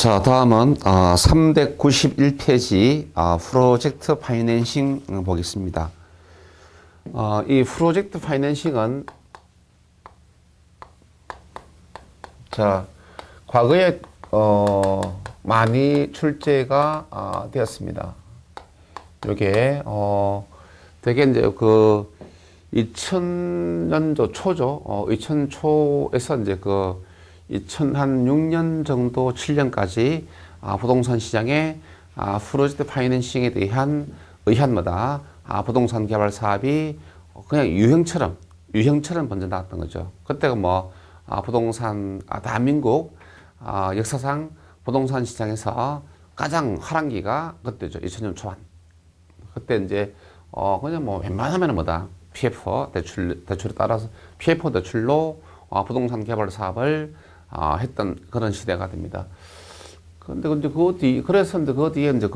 자, 다음은 391페이지 프로젝트 파이낸싱 보겠습니다. 이 프로젝트 파이낸싱은 자, 과거에 많이 출제가 되었습니다. 요게 되게 이제 그 2000년도 초죠. 2000초에서 이제 그 2006년 정도 7년까지 부동산 시장에 프로젝트 파이낸싱에 대한 의한마다 부동산 개발 사업이 그냥 유형처럼 먼저 나왔던 거죠. 그때가 뭐 부동산 대한민국 역사상 부동산 시장에서 가장 화랑기가 그때죠. 2000년 초반. 그때 이제 그냥 뭐 웬만하면 뭐다 PF 대출에 따라서 PF 대출로 부동산 개발 사업을 했던 그런 시대가 됩니다. 근데 그래서 그 뒤에 이제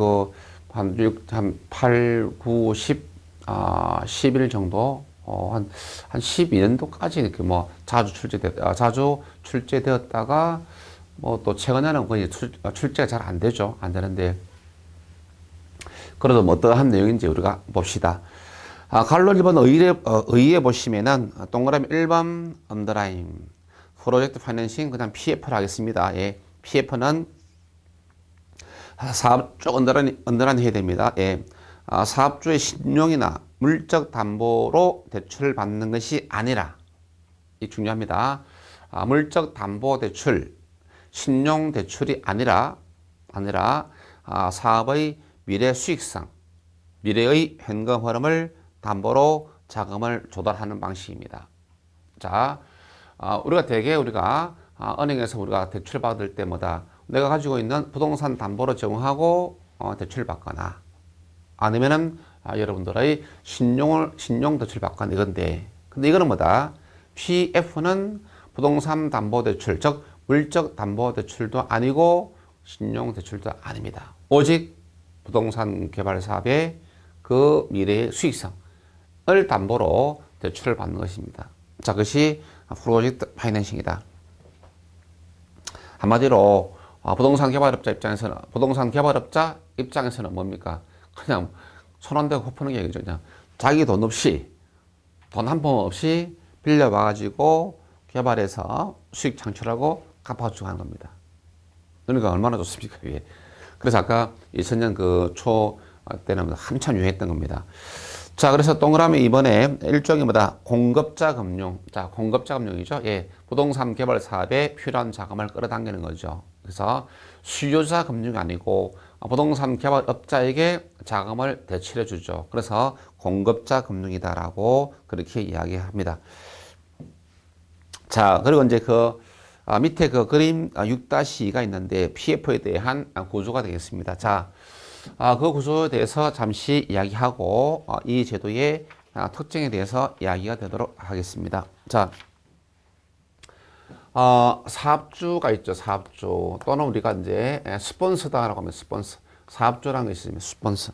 한 8, 9, 10, 11 정도, 한 12년도까지 이렇게 뭐 자주 출제되었다가 뭐 또 최근에는 거의 출제가 잘 안 되죠. 안 되는데. 그래도 뭐 어떠한 내용인지 우리가 봅시다. 갈로 1번 의의에 보시면은 동그라미 1번 언더라인 프로젝트 파이낸싱 그다음 PF를 하겠습니다. 예. PF는 사업주 언더라인 해야 됩니다. 예. 사업주의 신용이나 물적 담보로 대출을 받는 것이 아니라 이 중요합니다. 물적 담보 대출, 신용 대출이 아니라 사업의 미래 수익성, 미래의 현금 흐름을 담보로 자금을 조달하는 방식입니다. 자, 우리가 은행에서 우리가 대출 받을 때마다 내가 가지고 있는 부동산 담보로 제공하고 대출 받거나 아니면은 여러분들의 신용 대출 받거나 이건데, 근데 이거는 뭐다? PF는 부동산 담보 대출, 즉 물적 담보 대출도 아니고 신용 대출도 아닙니다. 오직 부동산 개발 사업의 그 미래의 수익성을 담보로 대출을 받는 것입니다. 자, 그것이 프로젝트 파이낸싱이다. 한마디로 부동산 개발업자 입장에서는 뭡니까? 그냥 손 안 대고 코 푸는 게 얘기죠. 그냥 자기 돈 한 푼 없이 빌려와가지고 개발해서 수익 창출하고 갚아주고 하는 겁니다. 그러니까 얼마나 좋습니까, 이게. 그래서 아까 2000년 그 초 때는 한참 유행했던 겁니다. 자, 그래서 동그라미 이번에 일종의 뭐다? 공급자 금융. 자, 공급자 금융이죠. 예. 부동산 개발 사업에 필요한 자금을 끌어당기는 거죠. 그래서 수요자 금융이 아니고 부동산 개발업자에게 자금을 대출해 주죠. 그래서 공급자 금융이다라고 그렇게 이야기합니다. 자, 그리고 이제 밑에 그 그림 6-2가 있는데 PF에 대한 구조가 되겠습니다. 자, 그 구조에 대해서 잠시 이야기하고 이 제도의 특징에 대해서 이야기가 되도록 하겠습니다. 자, 사업주가 있죠. 사업주 또는 우리가 이제 스폰서다라고 하면 스폰서, 사업주라는 것이 있으면 스폰서.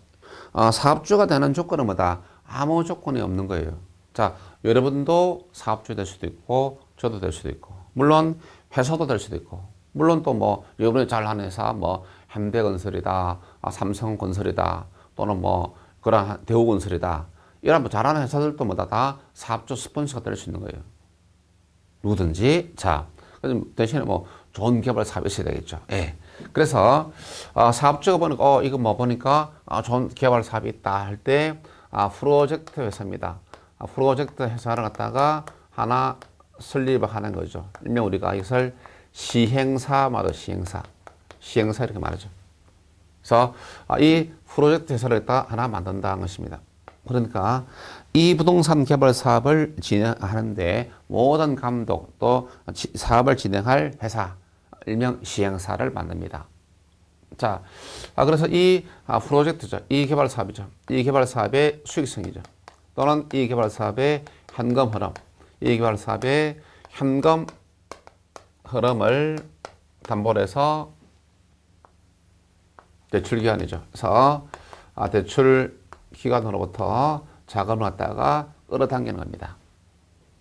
사업주가 되는 조건은 뭐다? 아무 조건이 없는 거예요. 자, 여러분도 사업주 될 수도 있고 저도 될 수도 있고 물론 회사도 될 수도 있고 물론 또 뭐 여러분이 잘하는 회사 뭐 현대건설이다, 삼성건설이다, 또는 뭐 그런 대우건설이다, 이런 뭐 잘하는 회사들도 뭐다 다 사업주 스폰서가 될 수 있는 거예요. 누구든지. 자, 대신에 뭐 좋은 개발 사업이 있어야 되겠죠. 예. 그래서 사업주가 보니까 이거 뭐 보니까 좋은 개발 사업이 있다 할 때 프로젝트 회사입니다. 프로젝트 회사를 갖다가 하나 설립을 하는 거죠. 일명 우리가 이것을 시행사 말로 시행사 이렇게 말하죠. 그래서 이 프로젝트 회사를 하나 만든다는 것입니다. 그러니까 이 부동산 개발 사업을 진행하는데 모든 감독 또 사업을 진행할 회사, 일명 시행사를 만듭니다. 자, 그래서 이 프로젝트죠. 이 개발 사업이죠. 이 개발 사업의 수익성이죠. 또는 이 개발 사업의 현금 흐름, 이 개발 사업의 현금 흐름을 담보로 해서 대출 기간이죠. 그래서 대출 기관으로부터 자금을 갖다가 끌어당기는 겁니다.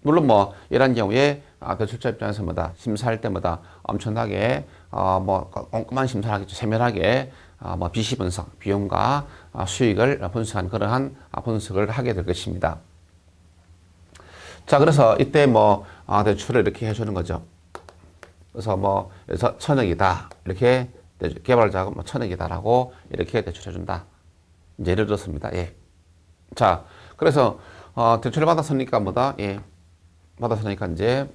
물론 뭐 이런 경우에 대출자 입장에서 뭐다 심사할 때마다 엄청나게 뭐 꼼꼼한 심사를 하겠죠. 세밀하게 뭐 비시 분석, 비용과 수익을 분석한 그러한 분석을 하게 될 것입니다. 자, 그래서 이때 뭐 대출을 이렇게 해주는 거죠. 그래서 뭐 그래서 1,000억이다 이렇게 개발자가 뭐 1,000억이다라고 이렇게 대출해준다. 이제 예를 들었습니다. 예. 자, 그래서 대출을 받았으니까 뭐다? 예. 받았으니까 이제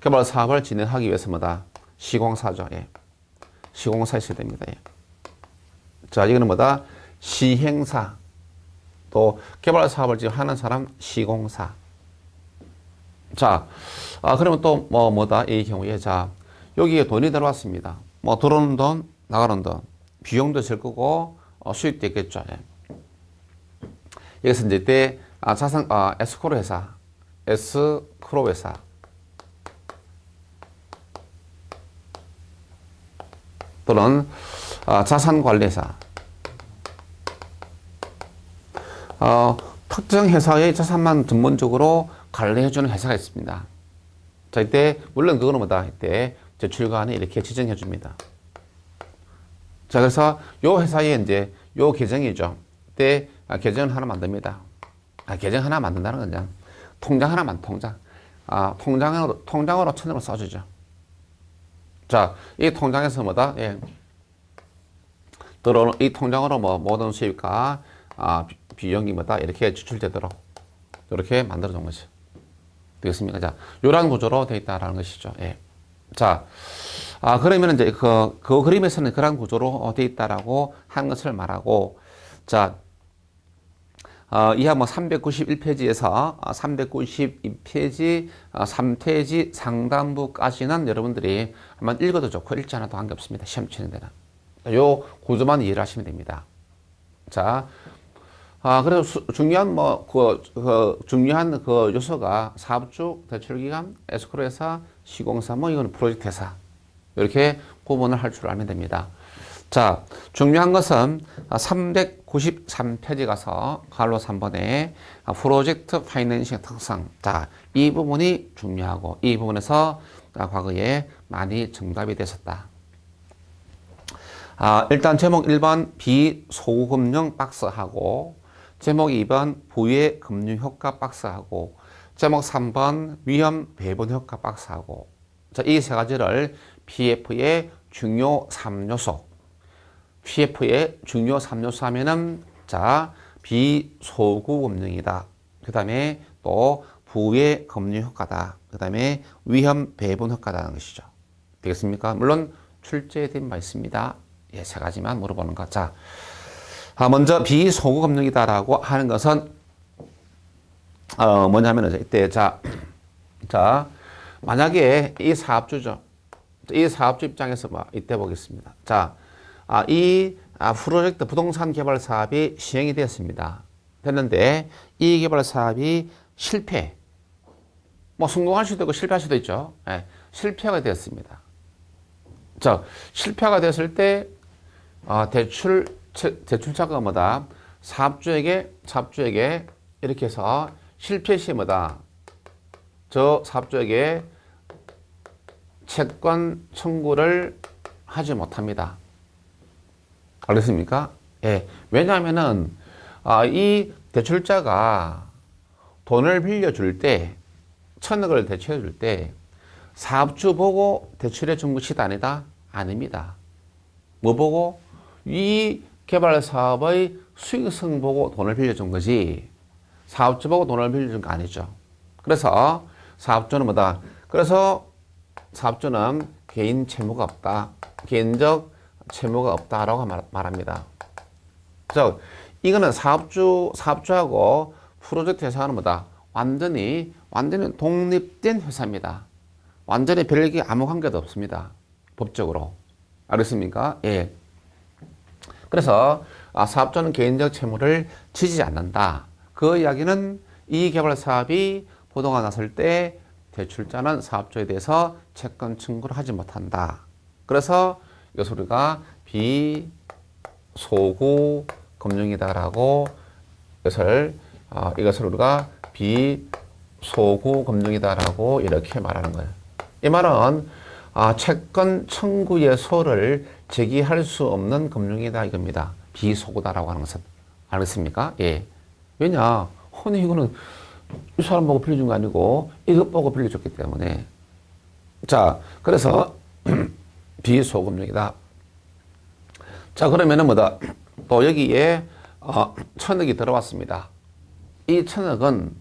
개발 사업을 진행하기 위해서 뭐다? 시공사죠. 예. 시공사 있어야 됩니다. 예. 자, 이거는 뭐다? 시행사. 또 개발 사업을 지금 하는 사람 시공사. 자, 그러면 또 뭐다? 이 경우에 자, 여기에 돈이 들어왔습니다. 뭐 들어오는 돈, 나가는 돈, 비용도 있을 거고 수익도 있겠죠. 예. 여기서 이제 이때 자산 에스크로 회사 또는 자산관리회사 특정 회사의 자산만 전문적으로 관리해주는 회사가 있습니다. 자, 이때 물론 그거는 뭐다? 이때 제출관이 이렇게 지정해 줍니다. 자, 그래서 요 회사에 이제 요 계정이죠. 이때 계정 하나 만듭니다. 계정 하나 만든다는 건 그냥 통장 하나만 통장으로 1,000원을 써주죠. 자, 이 통장에서 뭐다? 예. 들어오는 이 통장으로 뭐 모든 수입과 비용이 뭐다? 이렇게 지출되도록 이렇게 만들어 놓은 거죠. 되겠습니까? 자, 요런 구조로 되어 있다라는 것이죠. 예. 자, 그러면 이제 그 그림에서는 그런 구조로 되어 있다라고 한 것을 말하고, 자, 이하 뭐 391페이지에서 392페이지 3페이지 상단부까지는 여러분들이 한번 읽어도 좋고 읽지 않아도 관계없습니다. 시험 치는 데는. 요 구조만 이해를 하시면 됩니다. 자, 그래서 중요한 중요한 그 요소가 사업주, 대출기관, 에스크로 회사, 시공사, 뭐 이거는 프로젝트 회사. 이렇게 구분을 할 줄 알면 됩니다. 자, 중요한 것은 393페이지 가서 가로 3번에 프로젝트 파이낸싱 특성. 자, 이 부분이 중요하고 이 부분에서 과거에 많이 정답이 됐었다. 일단 제목 1번 비소금융 박스하고 제목 2번 부의 금융효과 박스하고 제목 3번 위험 배분 효과 박스하고 자, 이 세 가지를 PF의 중요 3요소 PF의 중요 3요소 하면은 자, 비소구 금융이다. 그 다음에 또 부의 금융 효과다. 그 다음에 위험 배분 효과다는 것이죠. 되겠습니까? 물론 출제된 바 있습니다. 예, 세 가지만 물어보는 것. 자, 먼저 비소구 금융이다라고 하는 것은 뭐냐면은 이때 자, 만약에 이 사업주죠. 이 사업주 입장에서 이때 보겠습니다. 자, 이 프로젝트 부동산 개발 사업이 시행이 되었습니다. 됐는데 이 개발 사업이 실패, 뭐 성공할 수도 있고 실패할 수도 있죠. 예, 실패가 되었습니다. 자, 실패가 됐을 때 대출자가 뭐다? 사업주에게 이렇게 해서 실패 시에 뭐다? 저 사업주에게 채권 청구를 하지 못합니다. 알겠습니까? 예. 왜냐하면은 이 대출자가 돈을 빌려줄 때 1,000억을 대출해 줄 때 사업주 보고 대출해 준 것이 아니다? 아닙니다. 뭐 보고? 이 개발 사업의 수익성 보고 돈을 빌려준 거지 사업주 보고 돈을 빌려준 거 아니죠. 그래서 사업주는 뭐다? 그래서 사업주는 개인 채무가 없다. 개인적 채무가 없다라고 말합니다. 그래서 이거는 사업주하고 프로젝트 회사는 뭐다? 완전히 독립된 회사입니다. 완전히 별개 아무 관계도 없습니다. 법적으로. 알겠습니까? 예. 그래서 사업주는 개인적 채무를 지지 않는다. 그 이야기는 이 개발 사업이 보도가 났을 때 대출자는 사업주에 대해서 채권 청구를 하지 못한다. 그래서 이것을 우리가 비소구 금융이다라고 이것을 우리가 비소구 금융이다라고 이렇게 말하는 거예요. 이 말은 채권 청구의 소를 제기할 수 없는 금융이다 이겁니다. 비소구다라고 하는 것은. 알겠습니까? 예. 왜냐? 아니 이거는 이 사람 보고 빌려준 거 아니고 이것 보고 빌려줬기 때문에. 자, 그래서 비소금융이다. 자, 그러면은 뭐다? 또 여기에 1,000억이 들어왔습니다. 이 1,000억은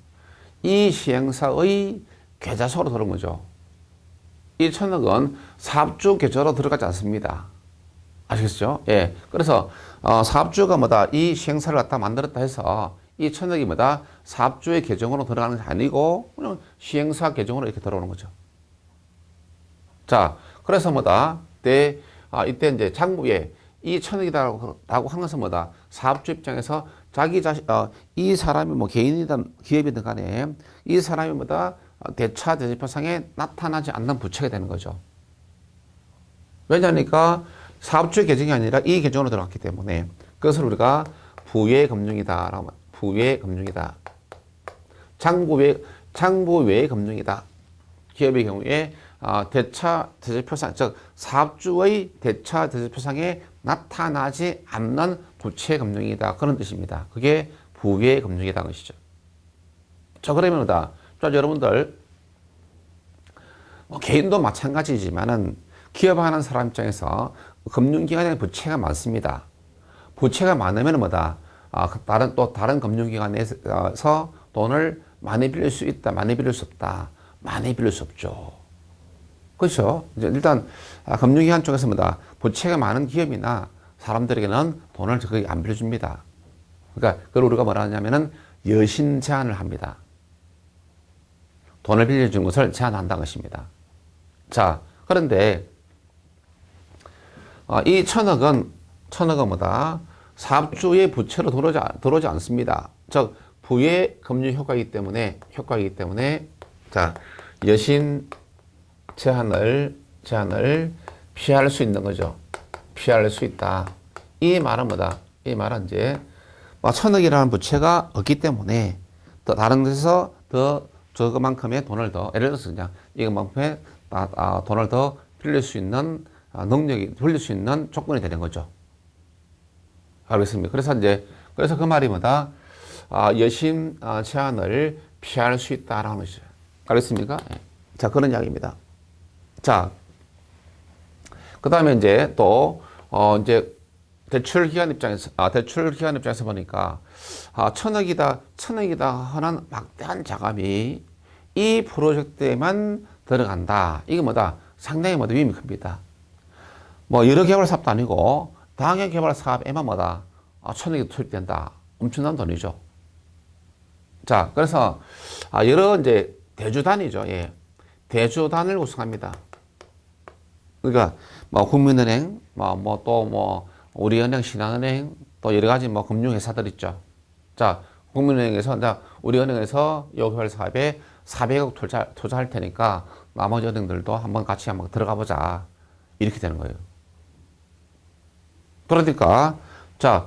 이 시행사의 계좌소로 들어온 거죠. 이 1,000억은 사업주 계좌로 들어가지 않습니다. 아시겠죠? 예. 그래서 사업주가 뭐다? 이 시행사를 갖다 만들었다 해서 이 1,000억이 뭐다? 사업주의 계정으로 들어가는 게 아니고 그냥 시행사 계정으로 이렇게 들어오는 거죠. 자, 그래서 뭐다? 이때 이제 장부에 이 1,000억이다라고 한 것은 뭐다? 사업주 입장에서 자기 자신, 이 사람이 뭐 개인이든 기업이든 간에 이 사람이 뭐다? 대차 대조표상에 나타나지 않는 부채가 되는 거죠. 왜냐니까 사업주의 계정이 아니라 이 계정으로 들어갔기 때문에 그것을 우리가 부외 금융이다. 부외 금융이다. 장부 외의 금융이다. 기업의 경우에 대차 대조표상, 즉 사업주의 대차 대조표상에 나타나지 않는 부채 금융이다. 그런 뜻입니다. 그게 부외 금융이다 것이죠. 자, 그러면 자, 여러분들 개인도 마찬가지지만은 기업하는 사람 입장에서 금융기관에 부채가 많습니다. 부채가 많으면 뭐다? 다른 금융기관에서 돈을 많이 빌릴 수 있다, 많이 빌릴 수 없다, 많이 빌릴 수 없죠. 그렇죠? 일단 금융기관 쪽에서 뭐다? 부채가 많은 기업이나 사람들에게는 돈을 거의 안 빌려줍니다. 그러니까 그걸 우리가 뭐라 하냐면은 여신 제한을 합니다. 돈을 빌려준 것을 제한한다는 것입니다. 자, 그런데 이 1,000억은 뭐다? 사업주의 부채로 들어오지 않습니다. 즉 부의 금융 효과이기 때문에 자, 여신 제한을 피할 수 있는 거죠. 피할 수 있다. 이 말은 뭐다? 이 말은 이제 1,000억이라는 부채가 없기 때문에 더 다른 곳에서 더 저그만큼의 돈을 더, 예를 들어서 그냥 이것만큼의 돈을 더 빌릴 수 있는 빌릴 수 있는 조건이 되는 거죠. 알겠습니까? 그래서 그 말이 뭐다? 여신 제한을 피할 수 있다라는 것이죠. 알겠습니까? 자, 그런 이야기입니다. 자, 그 다음에 이제 또, 이제 대출 기관 입장에서 보니까, 1,000억이다 하는 막대한 자금이 이 프로젝트에만 들어간다. 이게 뭐다? 상당히 뭐다? 위험이 큽니다. 뭐, 여러 개발 사업도 아니고, 당해 개발 사업에만 뭐다? 1,000억이 투입된다. 엄청난 돈이죠. 자, 그래서, 여러 이제 대주단이죠. 예. 대주단을 구성합니다. 그러니까, 뭐, 국민은행, 우리은행, 신한은행, 또 여러 가지 뭐 금융회사들 있죠. 자, 국민은행에서, 우리은행에서 이 개발 사업에 400억 투자할 테니까 나머지 은행들도 같이 한번 들어가 보자. 이렇게 되는 거예요. 그러니까, 자,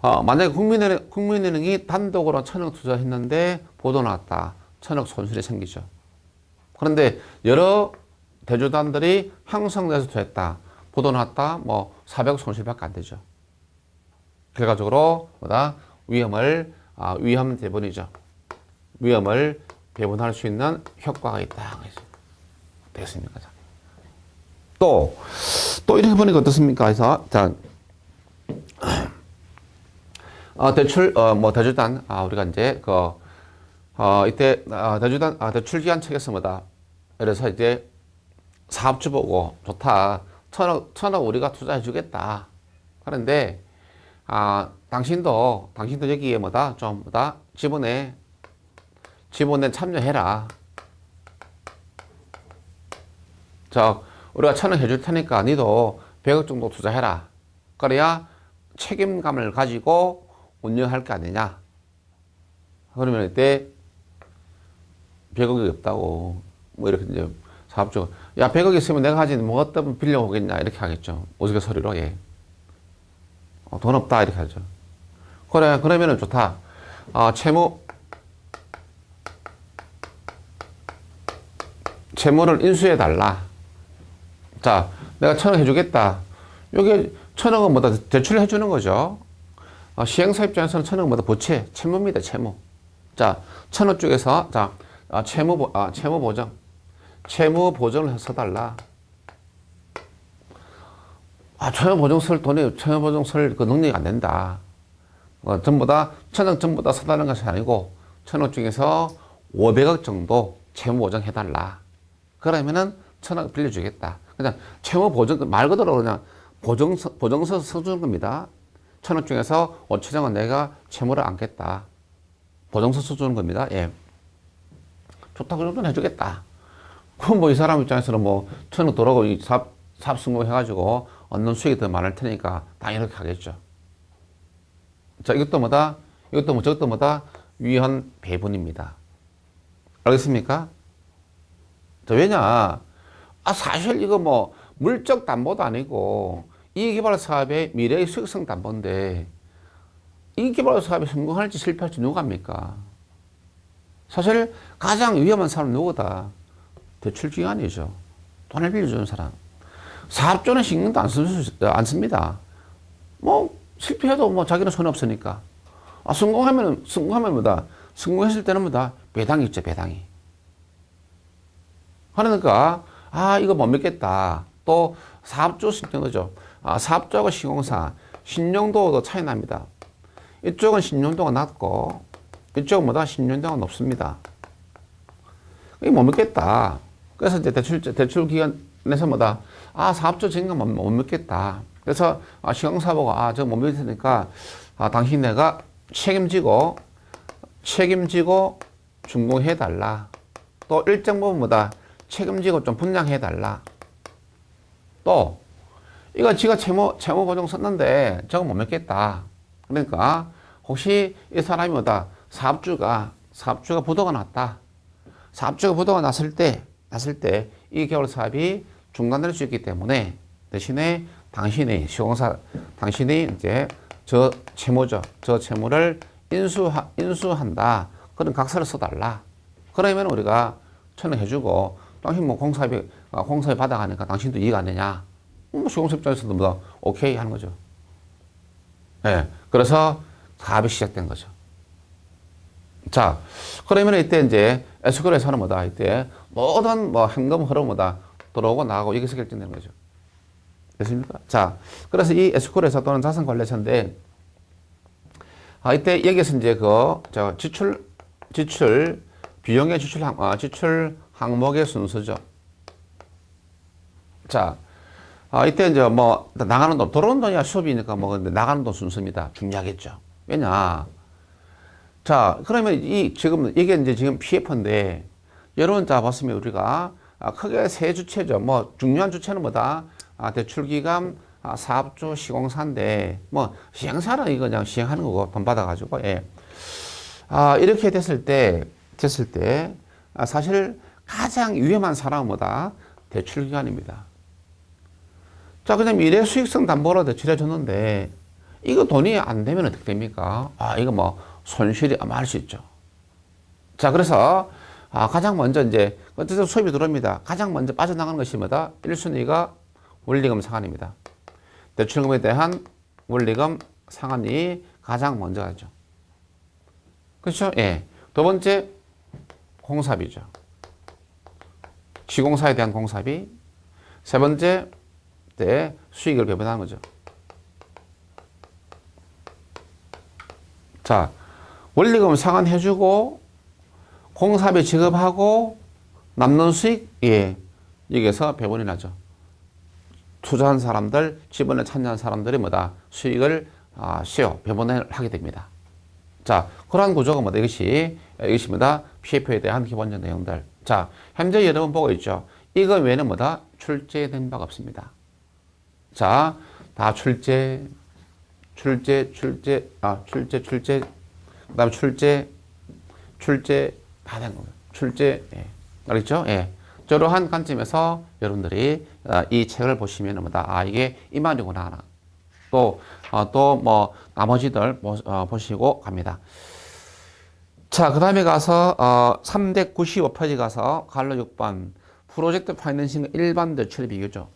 만약에 국민은행이 단독으로 1,000억 투자했는데 보도 나왔다. 1,000억 손실이 생기죠. 그런데 여러 대주단들이 형성돼서 투자했다. 보도 나왔다. 400억 손실밖에 안 되죠. 결과적으로 위험 배분이죠. 위험을 배분할 수 있는 효과가 있다. 되겠습니까? 또 이렇게 보니까 어떻습니까? 그래서, 자, 대주단, 우리가 이제, 이때, 대출기관 측에서 그래서 이제 사업주 보고 좋다. 1,000억 우리가 투자해 주겠다. 그런데, 당신도 여기에 지분에 참여해라. 자, 우리가 1,000억 해줄 테니까 니도 100억 정도 투자해라. 그래야 책임감을 가지고 운영할 거 아니냐. 그러면 이때 100억이 없다고, 이렇게 이제 사업주가, 야, 100억 있으면 내가 하지, 어떤 빌려오겠냐. 이렇게 하겠죠. 우스갯소리로, 예. 돈 없다. 이렇게 하죠. 그래, 그러면은 좋다. 채무를 인수해 달라. 자, 내가 1,000억 해주겠다. 여기 1,000억은 뭐다? 대출을 해주는 거죠. 시행사 입장에서는 1,000억은 뭐다? 부채, 채무입니다, 채무. 자, 1,000억 쪽에서, 자, 채무 보정. 채무 보정을 해서 달라. 채무 보정 쓸 그 능력이 안 된다. 전부 다, 1,000억 전부 다 써달라는 것이 아니고, 1,000억 중에서 500억 정도 채무 보정해달라. 그러면은 1,000억 빌려주겠다. 그냥 채무 보정, 말 그대로 그냥 보정서 써주는 겁니다. 1,000억 중에서 5천억은 내가 채무를 안겠다. 보정서 써주는 겁니다. 예. 좋다, 그 정도는 해주겠다. 그럼 뭐 이 사람 입장에서는 뭐 1,000억 돌아오고 사업 성공해가지고 얻는 수익이 더 많을 테니까 당연히 이렇게 하겠죠. 자, 이것도 뭐다? 저것도 뭐다? 위헌 배분입니다. 알겠습니까? 자, 왜냐? 사실 이거 뭐 물적 담보도 아니고 이개발 사업의 미래의 수익성 담보인데 이개발 사업이 성공할지 실패할지 누가 합니까? 사실 가장 위험한 사람은 누구다? 대출기관이죠. 돈을 빌려주는 사람. 사업주는 신경도 안 씁니다. 뭐 실패해도 뭐 자기는 손이 없으니까. 성공하면 뭐다? 성공했을 때는 뭐다? 배당이 있죠, 배당이. 그러니까 이거 못 믿겠다. 또 사업주 신용도죠. 사업주하고 시공사 신용도도 차이 납니다. 이쪽은 신용도가 낮고 이쪽은 뭐다? 신용도가 높습니다. 이거 못 믿겠다. 그래서 이제 대출 기관에서 뭐다? 사업주 증가 못 믿겠다. 그래서 시공사 보고 저거 못 믿을 테니까 당신 내가 책임지고 준공해 달라. 또 일정 부분 뭐다? 책임지고 좀 분양해 달라. 또 이거 지가 채무 보증 썼는데 저거 못 믿겠다. 그러니까 혹시 이 사람이 뭐다? 사업주가 부도가 났다. 사업주가 부도가 났을 때 이 개월 사업이 중단될 수 있기 때문에 대신에 당신이 이제 저 채무를 인수한다. 그런 각서를 써달라. 그러면 우리가 1,000원 해주고 당신 뭐 공사비 받아가니까 당신도 이해가 안 되냐? 시공사 입장에서도 뭐 오케이 하는 거죠. 예. 그래서 사업이 시작된 거죠. 자, 그러면 이때 이제 에스크로에서는 뭐다? 이때 모든 뭐 현금 흐름 뭐다? 들어오고 나가고 이것이 결정되는 거죠. 됐습니까? 자, 그래서 이 에스크로에서 또는 자산관리사인데 이때 여기서 이제 비용의 지출 항목의 순서죠. 자, 이때 이제 뭐 나가는 돈, 들어오는 돈이야 수업이니까 뭐 근데 나가는 돈 순서입니다. 중요하겠죠. 왜냐? 자, 그러면 이게 이제 지금 PF인데 여러분 자 봤으면 우리가 크게 세 주체죠. 뭐 중요한 주체는 뭐다? 대출기관, 사업주, 시공사인데 뭐 시행사는 이거 그냥 시행하는 거고 돈 받아가지고 예. 이렇게 됐을 때 사실 가장 위험한 사람은 뭐다? 대출기관입니다. 자, 그냥 미래 수익성 담보로 대출해 줬는데 이거 돈이 안 되면 어떻게 됩니까? 이거 뭐 손실이 아마 수 있죠. 자, 그래서 가장 먼저 이제 어쨌든 수입이 들어옵니다. 가장 먼저 빠져나가는 것이 뭐다? 1순위가 원리금 상환입니다. 대출금에 대한 원리금 상환이 가장 먼저 가죠. 그렇죠? 예. 두 번째 공사비죠. 시공사에 대한 공사비. 세 번째 수익을 배분하는 거죠. 자, 원리금 상환해주고 공사비 지급하고 남는 수익 여기에서 배분이 나죠. 투자한 사람들, 지분을 참여한 사람들이 뭐다? 수익을 배분을 하게 됩니다. 자, 그러한 구조가 뭐다? 이것이 뭐다? PF에 대한 기본적 내용들. 자, 현재 여러분 보고 있죠? 이거 외에는 뭐다? 출제된 바가 없습니다. 자, 다 출제, 그 다음에 출제 다 된 겁니다. 예. 알겠죠? 예. 저러한 관점에서 여러분들이 이 책을 보시면 뭐다? 이게 이 말이구나. 또 뭐 나머지들 보시고 갑니다. 자, 그 다음에 가서 395페이지 가서 갈로 6번 프로젝트 파이낸싱과 일반 대출의 비교죠.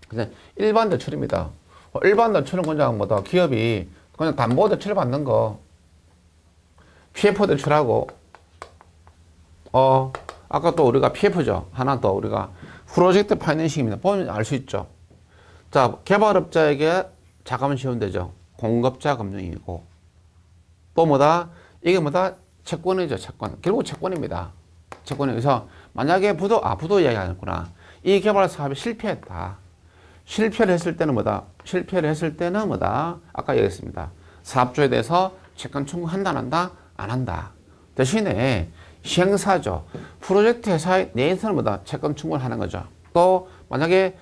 그래서 일반 대출입니다. 일반 대출은 그냥 뭐다 기업이 그냥 담보 대출 받는 거 PF 대출하고 아까 또 우리가 PF죠. 하나 더 우리가 프로젝트 파이낸싱입니다. 보면 알 수 있죠. 자, 개발업자에게 자금을 지원 되죠. 공급자 금융이고 또 뭐다 이게 뭐다 채권이죠. 채권. 결국 채권입니다. 채권에서 만약에 부도 이야기하는구나. 이 개발 사업이 실패했다. 실패를 했을 때는 뭐다? 아까 얘기했습니다. 사업주에 대해서 채권 청구한다, 안 한다? 안 한다. 대신에 시행사죠. 프로젝트 회사에 내에서는 뭐다? 채권 청구를 하는 거죠. 또 만약에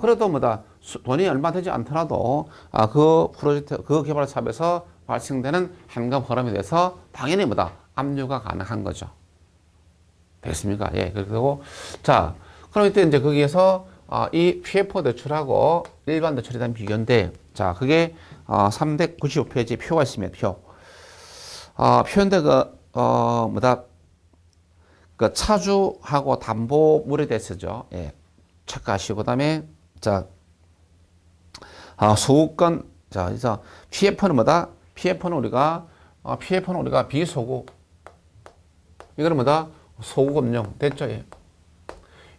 그래도 뭐다? 돈이 얼마 되지 않더라도 그 프로젝트, 그 개발 사업에서 발생되는 현금 흐름에 대해서 당연히 뭐다? 압류가 가능한 거죠. 됐습니까? 예. 그리고 자, 그럼 이때 이제 거기에서 이 PF 대출하고 일반 대출에 대한 비교인데, 자, 그게 395페이지 표가 있습니다. 표인데 뭐다? 그 차주하고 담보물에 대해서죠. 예. 체크하시고 그다음에 자, 소구권. 자, 그래서 PF는 뭐다? PF는 우리가 비소구. 이거는 뭐다? 소구금융. 됐죠? 예.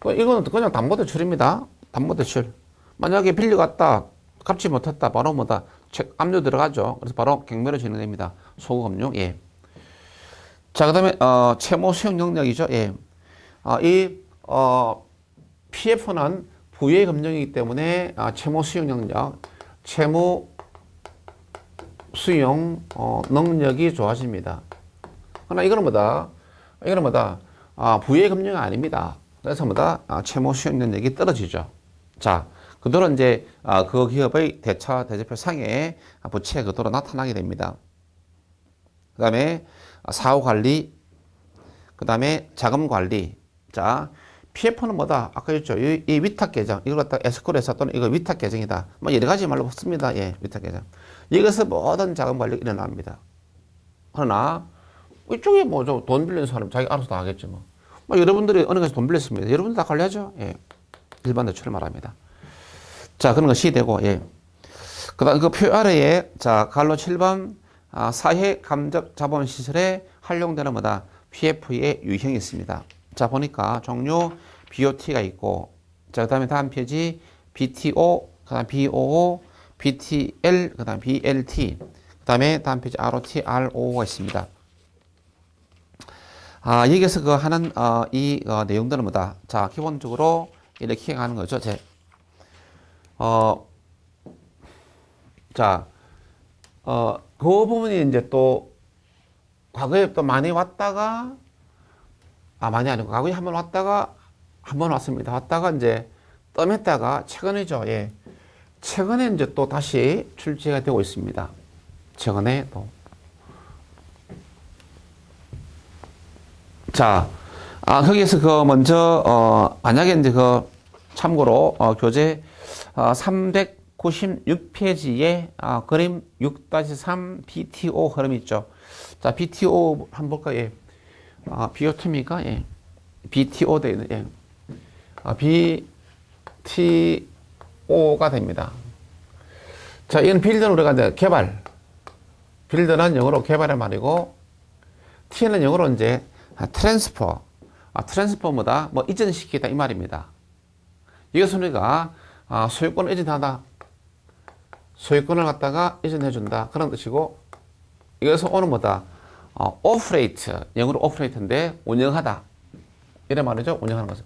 이거는 그냥 담보대출입니다. 담보대출. 만약에 빌려갔다, 갚지 못했다, 바로 뭐다? 압류 들어가죠. 그래서 바로 경매로 진행됩니다. 소구금융. 예. 자, 그 다음에, 채무 수용 능력이죠. 예. PF는 부의 금융이기 때문에, 채무 수용 능력, 채무 수용, 능력이 좋아집니다. 그러나 이거는 뭐다? 부의 금융이 아닙니다. 그래서 뭐다? 채무 수용 능력이 떨어지죠. 자, 그대로 이제 그 기업의 대표표 상에 부채 그대로 나타나게 됩니다. 그 다음에 사후 관리, 그 다음에 자금 관리. 자, PF는 뭐다? 아까 했죠. 이 위탁 계정. 이걸 갖다 에스코에서 또는 이거 위탁 계정이다. 뭐 여러 가지 말로 씁니다. 예, 위탁 계정. 이것은 모든 자금 관리가 일어납니다. 그러나 이쪽에 뭐 돈 빌리는 사람 자기 알아서 다 하겠지 뭐. 여러분들이 어느 곳에서 돈 빌렸습니다. 여러분들 다 관리하죠. 예. 일반 대출을 말합니다. 자, 그런 것이 되고, 예. 그 다음 그 표 아래에, 자, 갈로 7번, 사회 감적 자본 시설에 활용되는 뭐다? PF의 유형이 있습니다. 자, 보니까 종류 BOT가 있고, 자, 그 다음에 다음 페이지 BTO, 그 다음 BOO, BTL, 그 다음 BLT, 그 다음에 다음 페이지 ROT, RO가 있습니다. 여기서 그 하는, 내용들은 뭐다? 자, 기본적으로 이렇게 가는 거죠. 그 부분이 이제 또, 과거에 또 많이 왔다가, 많이 아니고, 과거에 한 번 왔다가, 한 번 왔습니다. 왔다가 이제 뜸했다가, 최근이죠. 예. 최근에 이제 또 다시 출제가 되고 있습니다. 최근에 또. 자, 거기에서 그 먼저, 만약에 이제 그 참고로, 교재 396페이지에 그림 6-3 BTO 흐름 있죠. 자, BTO 한번 볼까요? 예. BOT입니까? 예. BTO 돼 있는, 예. BTO가 됩니다. 자, 이건 빌드는 우리가 이제 개발. 빌드는 영어로 개발의 말이고, T는 영어로 이제 트랜스퍼. 트랜스퍼보다 뭐 이전시키다 이 말입니다. 이것은 우리가 소유권을 이전하다. 소유권을 갖다가 이전해준다. 그런 뜻이고, 이것은 오늘 뭐다? 오퍼레이트. 영어로 오퍼레이트인데 운영하다. 이런 말이죠. 운영하는 것은.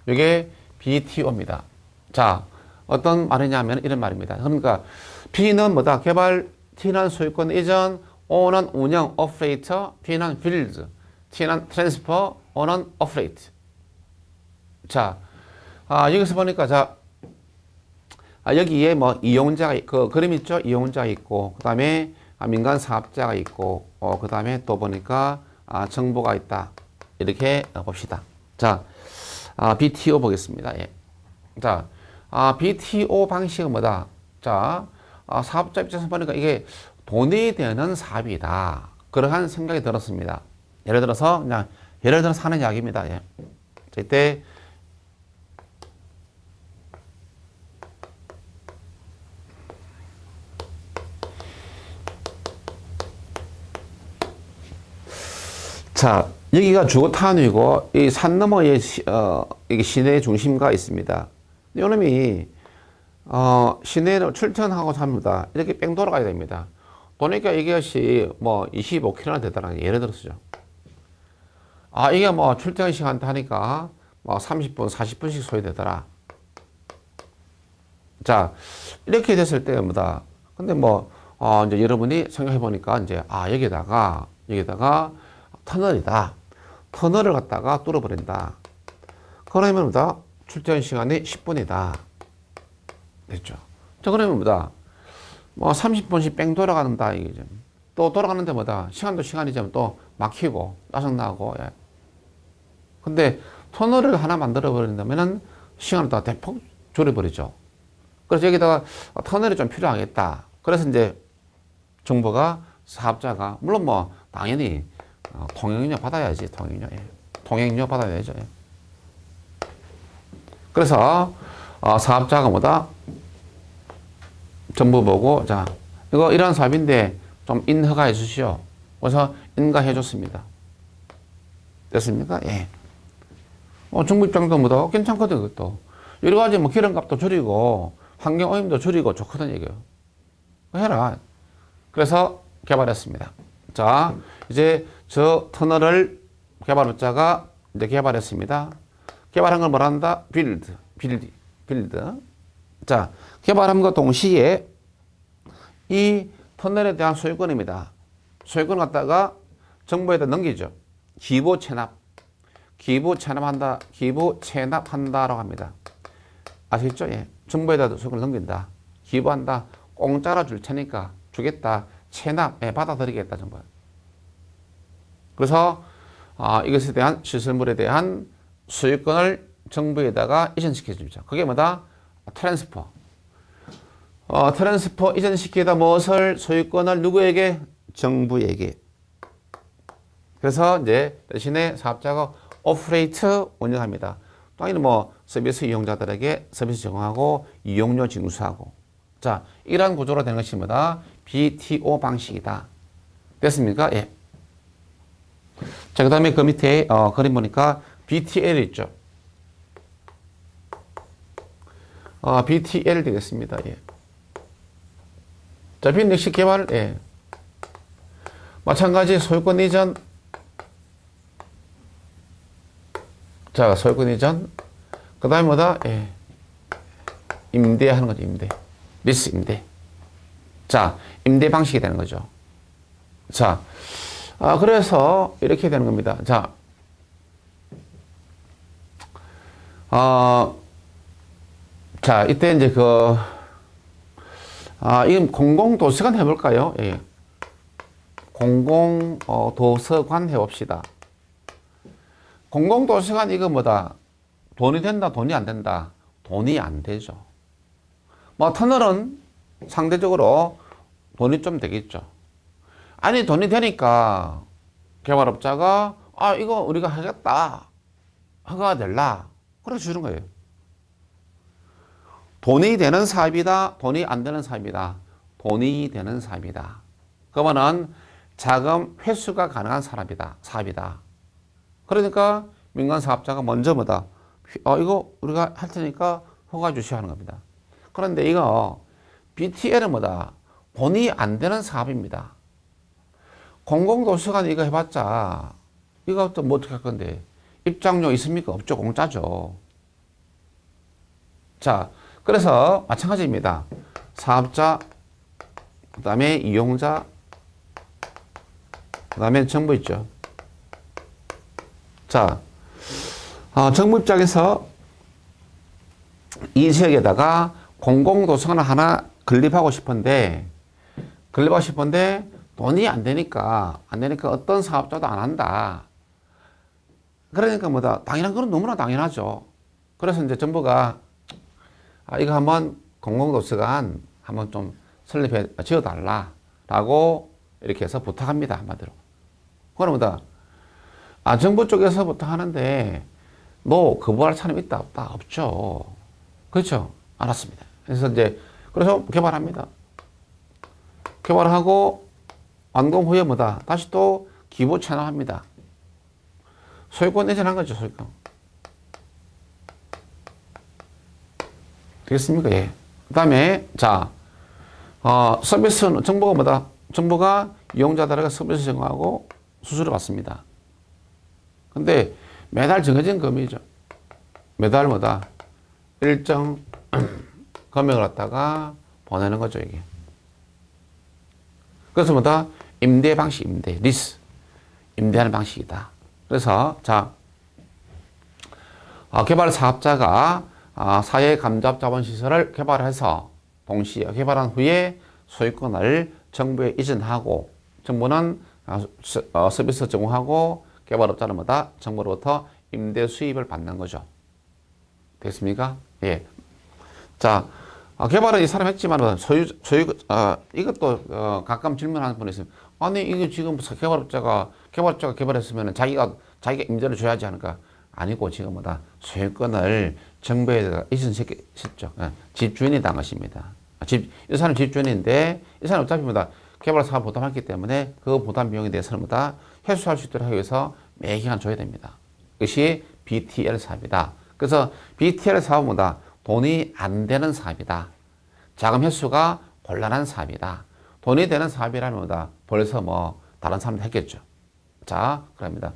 이게 BTO입니다. 자, 어떤 말이냐면 이런 말입니다. 그러니까 B는 뭐다? 개발, T는 소유권 이전, O는 운영, 오퍼레이터, P는 빌드, T는 트랜스퍼, O는 오퍼레이트. 자, 여기서 보니까 자, 여기에 뭐 이용자가 그 그림 있죠? 이용자가 있고, 그 다음에 민간 사업자가 있고, 그 다음에 또 보니까 정보가 있다. 이렇게 봅시다. 자, BTO 보겠습니다. 예. 자, BTO 방식은 뭐다? 자, 사업자 입장에서 보니까 이게 돈이 되는 사업이다. 그러한 생각이 들었습니다. 예를 들어서 하는 이야기입니다. 예. 자, 이때 자, 여기가 주거타운이고 이 산 너머에 이게 시내 중심가 있습니다. 이놈이 시내로 출퇴근하고 삽니다. 이렇게 뺑 돌아가야 됩니다. 보니까 이것이 뭐 25km나 되더라. 예를 들어서죠. 이게 뭐 출퇴근 시간 하니까 뭐 30분, 40분씩 소요되더라. 자, 이렇게 됐을 때입니다. 근데 뭐 이제 여러분이 생각해 보니까 이제 여기다가 터널이다. 터널을 갖다가 뚫어버린다. 그러면 뭐다? 출퇴근 시간이 10분이다. 됐죠. 자, 그러면 뭐다? 뭐 30분씩 뺑 돌아가는다. 이게 또 돌아가는데 뭐다? 시간도 시간이지만 또 막히고 짜증나고. 예. 근데 터널을 하나 만들어 버린다면은 시간을 다 대폭 줄여버리죠. 그래서 여기다가 터널이 좀 필요하겠다. 그래서 이제 정부가 사업자가 물론 뭐 당연히 통행료 받아야지. 통행료 받아야 되죠. 예. 그래서 사업자가 뭐다? 정부 보고 자 이거 이런 사업인데 좀 인허가해 주시오. 그래서 인가해 줬습니다. 됐습니까? 예. 정부 입장도 뭐다? 괜찮거든 그것도. 여러 가지 뭐 기름값도 줄이고 환경 오염도 줄이고 좋거든 얘기요. 해라. 그래서 개발했습니다. 자 이제 저 터널을 개발업자가 이제 개발했습니다. 개발한 걸 뭐라 한다? 빌드. 자, 개발함과 동시에 이 터널에 대한 소유권입니다. 소유권 갖다가 정부에다 넘기죠. 기부 체납한다라고 합니다. 아시겠죠? 예. 정부에다 소유권을 넘긴다. 기부한다. 공짜로 줄 테니까 주겠다. 받아들이겠다, 정부가. 그래서 이것에 대한 시설물에 대한 소유권을 정부에다가 이전시켜 줍니다. 그게 뭐다? 트랜스퍼 이전시키다 무엇을 소유권을 누구에게? 정부에게. 그래서 이제 대신에 사업자가 오퍼레이트 운영합니다. 당연히 뭐 서비스 이용자들에게 서비스 제공하고 이용료 징수하고. 자, 이러한 구조로 되는 것이 뭐다? BTO 방식이다. 됐습니까? 예. 자, 그 다음에 그 밑에 그림 보니까 BTL 있죠. BTL 되겠습니다. 예. 자, 빈 역시 개발, 예. 마찬가지 소유권 이전. 자, 소유권 이전. 그 다음에 뭐다? 예. 임대하는 거죠, 임대. 리스 임대. 자, 임대 방식이 되는 거죠. 자, 그래서 이렇게 되는 겁니다. 자, 자, 이때 이제 이건 공공도서관 해볼까요? 예. 공공도서관 해봅시다. 공공도서관 이거 뭐다? 돈이 된다, 돈이 안 된다? 돈이 안 되죠. 뭐, 터널은 상대적으로 돈이 좀 되겠죠. 아니, 돈이 되니까 개발업자가, 이거 우리가 하겠다. 허가가 될라. 그래 주는 거예요. 돈이 되는 사업이다. 돈이 안 되는 사업이다. 돈이 되는 사업이다. 그러면은 자금 회수가 가능한 사업이다. 그러니까 민간 사업자가 먼저 뭐다? 이거 우리가 할 테니까 허가 주시오 하는 겁니다. 그런데 이거 BTL은 뭐다? 돈이 안 되는 사업입니다. 공공도서관 이거 해봤자 이거 또 뭐 어떻게 할 건데? 입장료 있습니까? 없죠. 공짜죠. 자, 그래서 마찬가지입니다. 사업자, 그 다음에 이용자, 그 다음에 정부 있죠. 자, 정부 입장에서 이 지역에다가 공공도서관을 하나 건립하고 싶은데 돈이 안 되니까 어떤 사업자도 안 한다. 그러니까 뭐다? 당연한 건 너무나 당연하죠. 그래서 이제 정부가 이거 한번 공공도서관 한번 좀 지어달라라고 이렇게 해서 부탁합니다. 한마디로. 그럼 뭐다? 정부 쪽에서부터 하는데 너 거부할 사람이 있다, 없다? 없죠. 그렇죠? 알았습니다. 그래서 이제, 그래서 개발합니다. 개발하고, 완공 후에 뭐다? 다시 또 기부 체납합니다. 소유권 이전한 거죠, 소유권. 되겠습니까? 예. 그 다음에, 자, 서비스는, 정보가 뭐다? 정보가 이용자들에게 서비스 제공하고 수수료 받습니다. 근데 매달 정해진 금액이죠. 매달 뭐다? 일정 금액을 갖다가 보내는 거죠, 이게. 그래서 뭐다? 임대 방식, 임대, 리스. 임대하는 방식이다. 그래서, 자, 개발 사업자가 사회 감잡 자본 시설을 개발해서 동시에 개발한 후에 소유권을 정부에 이전하고 정부는 서비스 제공하고 개발업자는 뭐다? 정부로부터 임대 수입을 받는 거죠. 됐습니까? 예. 자, 개발은 이 사람 했지만 이것도 가끔 질문하는 분이 있어요. 아니, 이거 지금 개발업자가 개발했으면 자기가 임대를 줘야지 하니까 아니고 지금 뭐다? 소유권을 정부에다가 이전시켰죠. 집주인이 당 것입니다. 이 사람 집주인인데 이 사람 어차피 뭐다? 개발 사업 부담했기 때문에 그 부담 비용에 대해서는 뭐다? 회수할 수 있도록 하기 위해서 매기간 줘야 됩니다. 이것이 BTL 사업이다. 그래서 BTL 사업은 뭐다? 돈이 안 되는 사업이다. 자금 회수가 곤란한 사업이다. 돈이 되는 사업이라면 뭐다? 벌써 뭐 다른 사람도 했겠죠. 자, 그럽니다.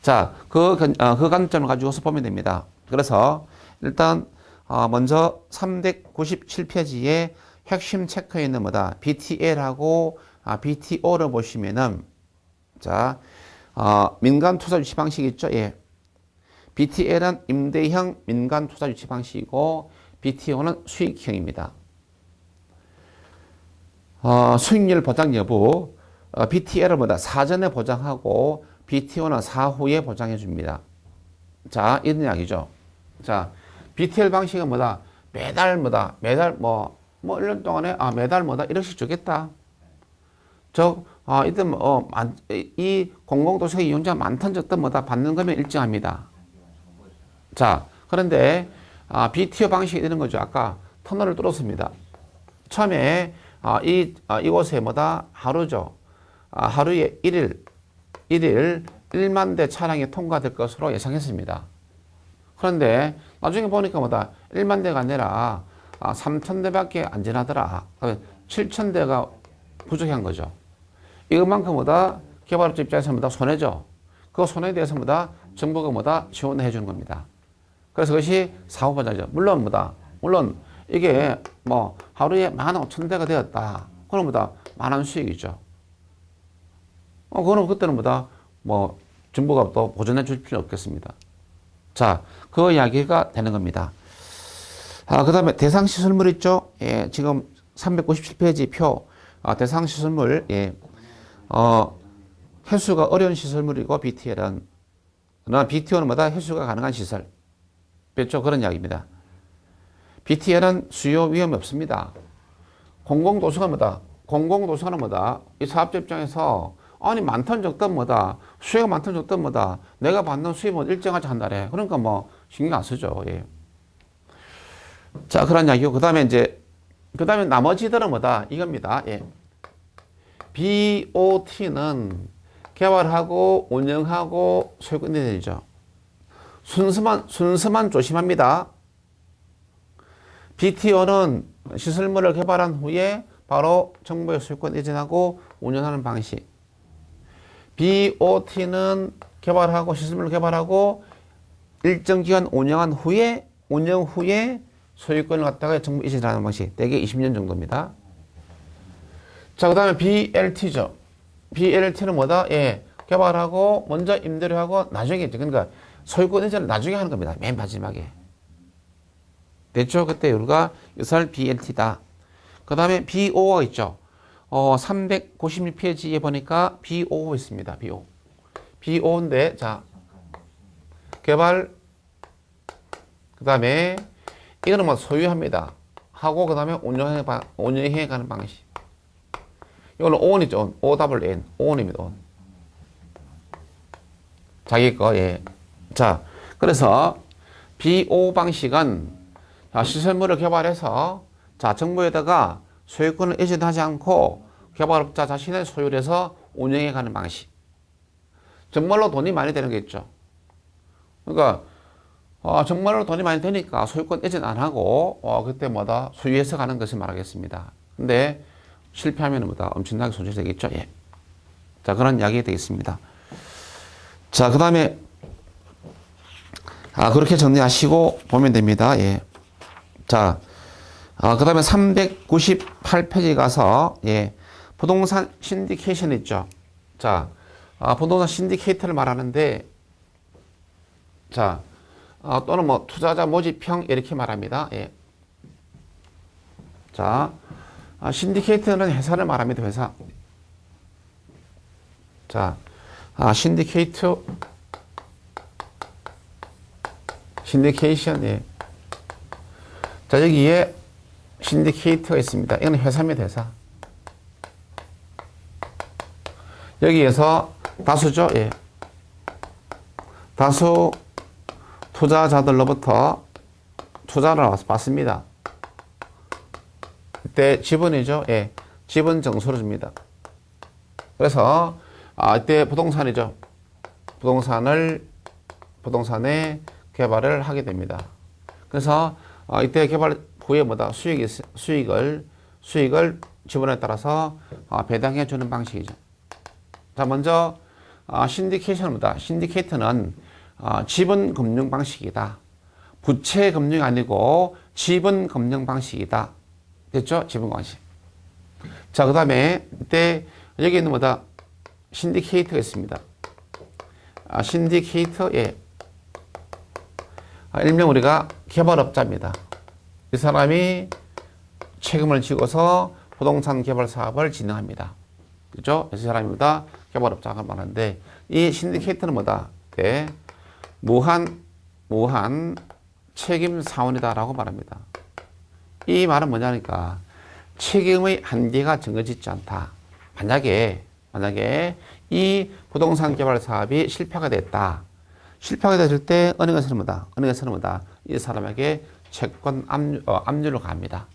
자, 그 관점을 가지고서 보면 됩니다. 그래서 일단 먼저 397페이지에 핵심 체크에 있는 뭐다? BTL하고 BTO를 보시면은 자, 민간 투자 유치 방식 있죠? 예. BTL은 임대형 민간 투자 유치 방식이고 BTO는 수익형입니다. 수익률 보장 여부, BTL을 뭐다? 사전에 보장하고 BTO는 사후에 보장해 줍니다. 자, 이런 이야기죠. 자, BTL 방식은 뭐다? 매달 뭐다? 매달 뭐 1년 동안에 매달 뭐다? 1억씩 주겠다. 이때 이 공공도시의 이용자가 많던 적도 뭐다? 받는 거면 일정합니다. 자, 그런데 BTO 방식이 되는 거죠. 아까 터널을 뚫었습니다. 처음에 이곳에 뭐다? 하루죠. 하루에 1일 1만 대 차량이 통과될 것으로 예상했습니다. 그런데 나중에 보니까 뭐다? 1만 대가 아니라 3천 대밖에 안 지나더라. 7천 대가 부족한 거죠. 이것만큼 뭐다? 개발업자 입장에서 뭐다? 손해죠. 그 손해에 대해서 뭐다? 정부가 뭐다? 지원해 주는 겁니다. 그래서 그것이 사후보장이죠. 물론 뭐다? 물론 이게 뭐 하루에 15,000대가 되었다. 그럼 뭐다? 만원 수익이죠. 그거는 그때는 뭐다? 뭐 정부가 또 보전해 줄 필요 없겠습니다. 자, 그 이야기가 되는 겁니다. 그 다음에 대상시설물 있죠? 예, 지금 397페이지 표, 대상시설물, 예, 회수가 어려운 시설물이고, BTL은. 그러나 BTO는 뭐다? 회수가 가능한 시설. 그렇죠? 그런 이야기입니다. BTL은 수요 위험이 없습니다. 공공도서가 뭐다? 공공도서관은 뭐다? 이 사업자 입장에서 아니 많던 적던 뭐다? 수요가 많던 적던 뭐다? 내가 받는 수입은 일정하지 한 달에. 그러니까 뭐 신경 안 쓰죠. 예. 자, 그런 이야기고 그 다음에 나머지들은 뭐다? 이겁니다. 예. BOT는 개발하고 운영하고 소유권 이전이죠. 순서만 조심합니다. BTO는 시설물을 개발한 후에 바로 정부의 소유권 이전하고 운영하는 방식. BOT는 개발하고 시설물을 개발하고 일정 기간 운영 후에 소유권을 갖다가 정부 이전하는 방식. 대개 20년 정도입니다. 자, 그 다음에 BLT죠. BLT는 뭐다? 예. 개발하고 먼저 임대를 하고 나중에 있죠. 그러니까 소유권 이전을 나중에 하는 겁니다. 맨 마지막에. 됐죠? 그때 우리가 이것을 BLT다. 그 다음에 BO가 있죠. 396페이지에 보니까 BO 있습니다. BO인데, 자, 개발, 그 다음에 이거는 뭐 소유합니다. 하고, 그 다음에 운영해 가는 방식. 이거는 ON이죠. OWN. ON입니다. ON. 자기 거, 예. 자, 그래서 BO 방식은 시설물을 개발해서 정부에다가 소유권을 이전하지 않고 개발업자 자신의 소유를 해서 운영해가는 방식. 정말로 돈이 많이 되는 게 있죠. 그러니까 정말로 돈이 많이 되니까 소유권 이전 안 하고 그때 소유해서 가는 것을 말하겠습니다. 근데 실패하면 엄청나게 손실이 되겠죠. 예. 자, 그런 이야기 되겠습니다. 자, 그 다음에 그렇게 정리하시고 보면 됩니다. 예. 자, 그 다음에 398페이지 가서 부동산 신디케이션 있죠. 자, 부동산 신디케이터를 말하는데, 자, 또는 투자자 모집형 이렇게 말합니다. 예. 자, 신디케이터는 회사를 말합니다. 회사. 자, 신디케이션, 예. 자, 여기에 신디케이터가 있습니다. 이건 회사입니다. 회사. 여기에서 다수죠. 예. 다수 투자자들로부터 투자를 받습니다. 이때 지분이죠. 예. 지분 정수를 줍니다. 그래서 이때 부동산이죠. 부동산의 개발을 하게 됩니다. 그래서 이때 개발 후에 수익을 지분에 따라서 배당해 주는 방식이죠. 자, 먼저 신디케이션입니다. 신디케이터는 지분 금융 방식이다. 부채 금융이 아니고 지분 금융 방식이다. 됐죠? 지분 방식. 자, 그 다음에 이때 여기 있는 신디케이터가 있습니다. 신디케이터, 예. 일명 우리가 개발업자입니다. 이 사람이 책임을 지고서 부동산 개발 사업을 진행합니다. 그죠? 이 사람이 개발업자가 말하는데, 이 신디케이터는 네. 무한 책임 사원이다라고 말합니다. 이 말은 뭐냐니까, 책임의 한계가 정해지지 않다. 만약에 이 부동산 개발 사업이 실패가 됐다. 실패가 됐을 때 은행에서는 이 사람에게 채권 압류를 가합니다.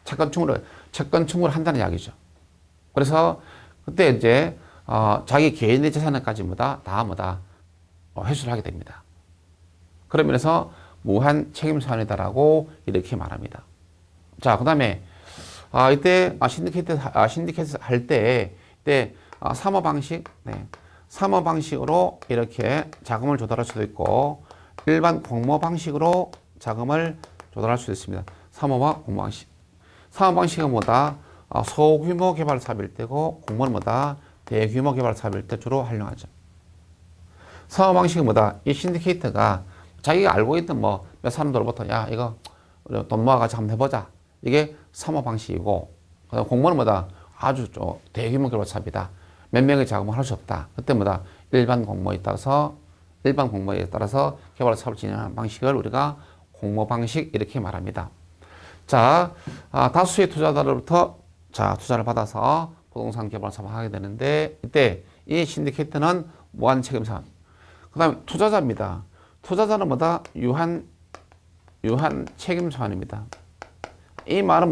채권 충분을 한다는 이야기죠. 그래서 그때 이제 자기 개인의 재산까지 다 회수를 하게 됩니다. 그런 면에서 무한 책임 사원이다라고 이렇게 말합니다. 자, 그 다음에 이때 신디케이트 할 때 사모 방식, 네. 사모 방식으로 이렇게 자금을 조달할 수도 있고 일반 공모 방식으로 자금을 조달할 수도 있습니다. 사모와 공모 방식. 사모 방식은 소규모 개발 사업일 때고 공모는 대규모 개발 사업일 때 주로 활용하죠. 사모 방식은 이 신디케이터가 자기가 알고 있던 몇 사람들로부터 야, 이거 돈 모아가지고 한번 해보자. 이게 사모 방식이고, 공모는 아주 대규모 개발 사업이다. 몇 명의 자금을 할 수 없다. 그때 일반 공모에 따라서 개발 사업을 진행하는 방식을 우리가 공모 방식 이렇게 말합니다. 자, 다수의 투자자로부터 투자를 받아서 부동산 개발 사업을 하게 되는데, 이때 이 신디케이터는 무한 책임 사업. 그 다음에 투자자입니다. 투자자는 유한 책임 사원입니다. 이 말은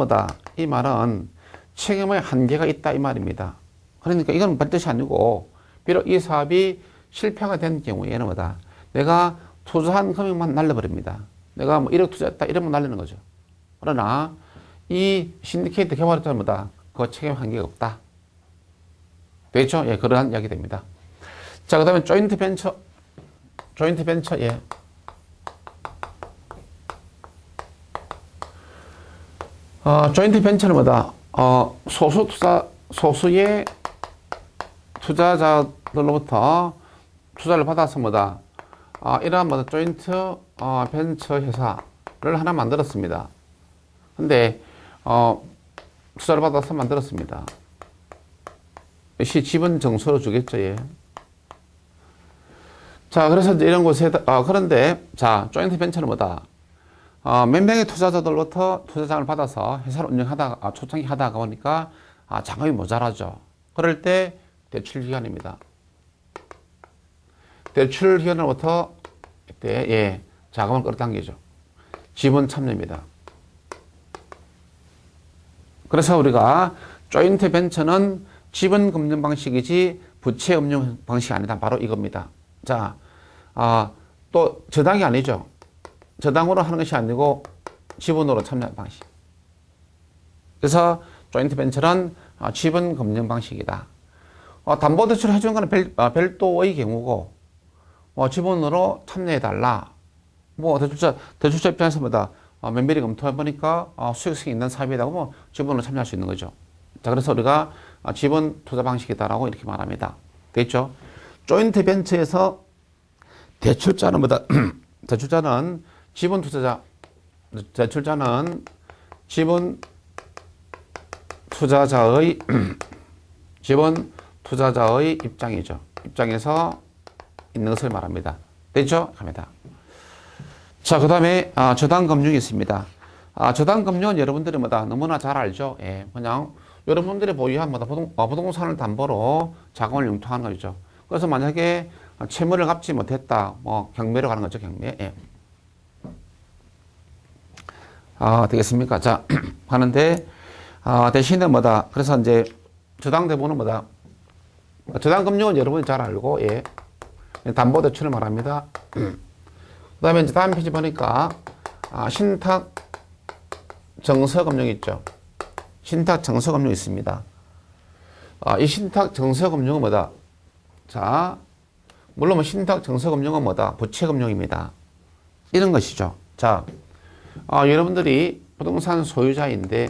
이 말은 책임의 한계가 있다 이 말입니다. 그러니까 이건 반드시 아니고, 비록 이 사업이 실패가 된 경우에는 내가 투자한 금액만 날려버립니다. 내가 1억 투자했다 이러면 날리는 거죠. 그러나 이 신디케이터 개발자는 그 책임 한계가 없다. 되겠죠? 예, 그러한 이야기 됩니다. 자, 그 다음에 조인트 벤처, 예. 조인트 벤처는 소수의 투자자들로부터 투자를 받아서 이러한 조인트 벤처 회사를 하나 만들었습니다. 근데 투자를 받아서 만들었습니다. 지분 정수로 주겠죠, 예. 자, 그래서 이제 이런 곳에 그런데 조인트 벤처는 몇 명의 투자자들로부터 투자장을 받아서 회사를 운영하다가 초창기 하다가 보니까 자금이 모자라죠. 그럴 때 대출 기간입니다. 대출 기간으로부터 이때 자금을 끌어당기죠. 지분 참여입니다. 그래서 우리가 조인트 벤처는 지분 금융 방식이지 부채 금융 방식이 아니다. 바로 이겁니다. 자, 또 저당이 아니죠. 저당으로 하는 것이 아니고 지분으로 참여하는 방식. 그래서 조인트 벤처는 지분 금융 방식이다. 담보대출 해주는 것은 별도의 경우고, 지분으로 참여해달라. 대출자 입장에서 면밀히 검토해보니까 수익성이 있는 사업이라고 지분으로 참여할 수 있는 거죠. 자, 그래서 우리가 지분 투자 방식이다라고 이렇게 말합니다. 됐죠? 조인트 벤처에서 대출자는 대출자는 지분 투자자, 대출자는 지분 투자자의 지분 투자자의 입장이죠. 입장에서 있는 것을 말합니다. 됐죠? 합니다. 자, 그 다음에 저당 금융이 있습니다. 저당 금융은 여러분들이 너무나 잘 알죠. 예, 그냥 여러분들이 보유한 부동산을 담보로 자금을 융통하는 거죠. 그래서 만약에 채무를 갚지 못했다, 경매로 가는 거죠. 경매. 예. 되겠습니까? 자, 하는데 대신에 그래서 이제 저당 대부분은 저당 금융은 여러분이 잘 알고, 예. 담보대출을 말합니다. 그 다음에 이제 다음 페이지 보니까, 신탁 정서금융이 있죠. 신탁 정서금융이 있습니다. 이 신탁 정서금융은 자, 물론 신탁 정서금융은 부채금융입니다. 이런 것이죠. 자, 여러분들이 부동산 소유자인데,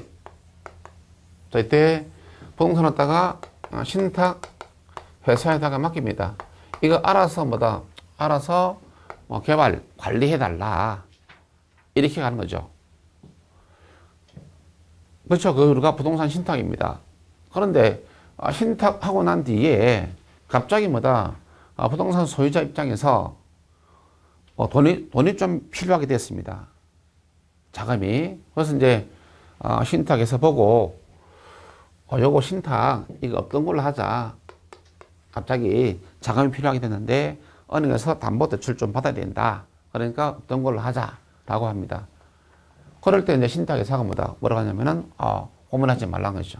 자, 이때 부동산을 갖다가 신탁 회사에다가 맡깁니다. 이거 알아서 개발, 관리해달라. 이렇게 가는 거죠. 그렇죠. 우리가 부동산 신탁입니다. 그런데 신탁하고 난 뒤에 갑자기 부동산 소유자 입장에서 돈이 좀 필요하게 됐습니다. 자금이. 그래서 이제 신탁에서 보고 요거 신탁 이거 없던 걸로 하자. 갑자기 자금이 필요하게 됐는데 은행에서 담보대출 좀 받아야 된다. 그러니까 없던 걸로 하자라고 합니다. 그럴 때 이제 신탁회사가 뭐라고 하냐면은 고민하지 말라는 거죠.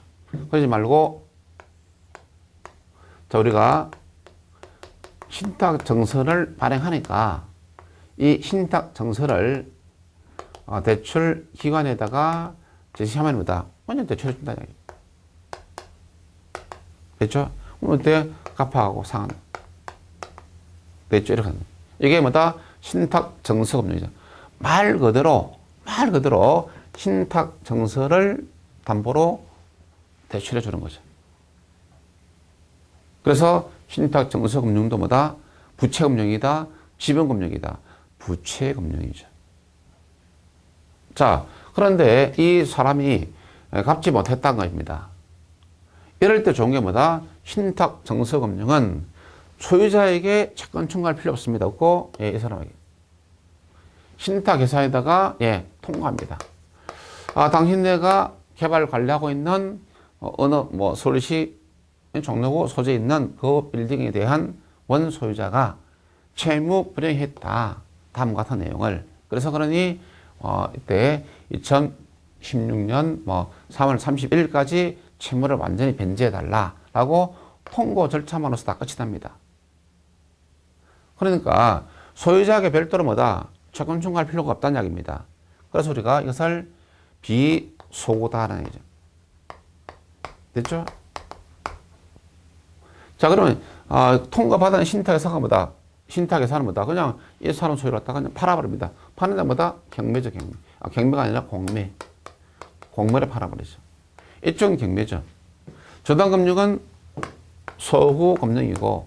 그러지 말고 자, 우리가 신탁 정서를 발행하니까 이 신탁 정서를 대출 기관에다가 제시하면 완전 대출해 준다. 됐죠? 그때 갚아가고 상환. 됐죠? 이렇게 하는. 이게 신탁 정서 금융이죠. 말 그대로 신탁 정서를 담보로 대출해 주는 거죠. 그래서 신탁 정서 금융도 부채 금융이다, 지분 금융이다. 부채 금융이죠. 자, 그런데 이 사람이 갚지 못했다는 겁니다. 이럴 때 좋은 게 신탁 정서 금융은 소유자에게 채권 청구할 필요 없습니다. 없고, 예, 이 사람에게. 신탁 회사에다가, 예, 통과합니다. 당신네가 개발 관리하고 있는, 서울시 종로구 소재에 있는 그 빌딩에 대한 원 소유자가 채무 불이행했다. 다음과 같은 내용을. 그래서 그러니, 이때 2016년 3월 31일까지 채무를 완전히 변제해달라라고 통고 절차만으로서 다 끝이 납니다. 그러니까 소유자에게 별도로 채권 청구할 필요가 없다는 이야기입니다. 그래서 우리가 이것을 비소구다라는 얘기죠. 됐죠? 자, 그러면 통과받은 신탁회사가 신탁회사는 그냥 이 사람 소유를 갖다가 그냥 팔아버립니다. 파는 데마다 경매죠, 경매. 경매가 아니라 공매. 공매를 팔아버리죠. 이쪽은 경매죠. 저당금융은 소후 금융이고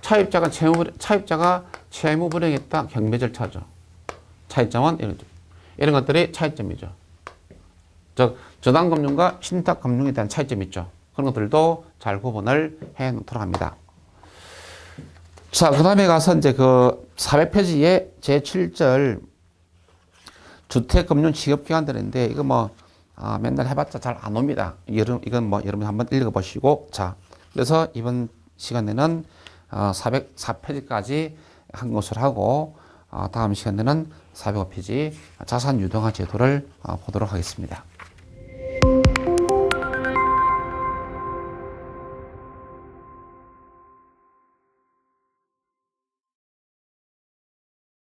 차입자가 채무 불이행했다. 경매 절차죠. 차이점은 이런 것들이 차이점이죠. 즉 저당금융과 신탁금융에 대한 차이점이 있죠. 그런 것들도 잘 구분을 해 놓도록 합니다. 자, 그 다음에 가서 이제 400페이지에 제7절 주택금융 취급기관들인데, 이거 맨날 해봤자 잘 안 옵니다. 이건 여러분 한번 읽어보시고, 자, 그래서 이번 시간에는 404페이지까지 한 것을 하고, 다음 시간에는 405페이지 자산 유동화 제도를 보도록 하겠습니다.